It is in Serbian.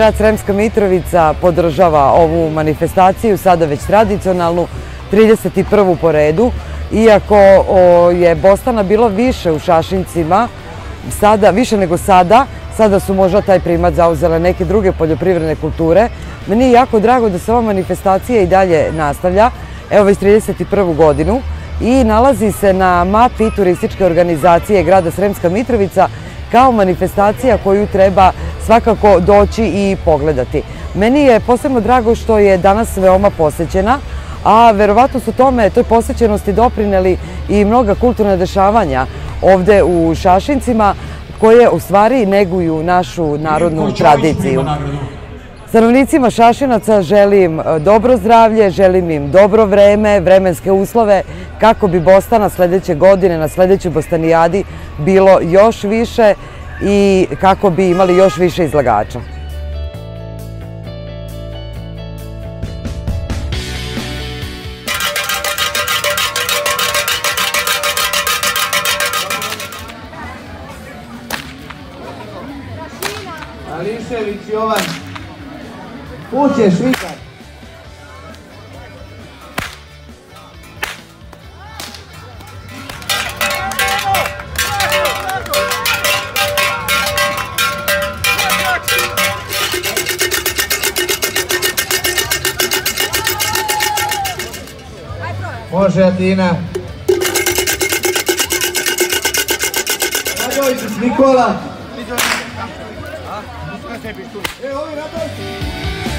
grad Sremska Mitrovica podržava ovu manifestaciju, sada već tradicionalnu, 31. po redu. Iako je Bostana bilo više u Šašincima, više nego sada su možda taj primat zauzele neke druge poljoprivredne kulture. Meni je jako drago da se ova manifestacija i dalje nastavlja, evo već 31. godinu, i nalazi se na mapi turističke organizacije grada Sremska Mitrovica kao manifestacija koju treba svakako doći i pogledati. Meni je posebno drago što je danas veoma posećena, a verovatno su toj posećenosti doprineli i mnoga kulturna dešavanja ovde u Šašincima, koje u stvari neguju našu narodnu tradiciju. Stanovnicima Šašinaca želim dobro zdravlje, želim im dobro vreme, vremenske uslove, kako bi Bostana sledeće godine na sledećoj Bostanijadi bilo još više i kako bi imali još više izlagača. Ališević Jovan, Kuće Švikar. Može Atina. Radović Nikola. Evo ovi Radović.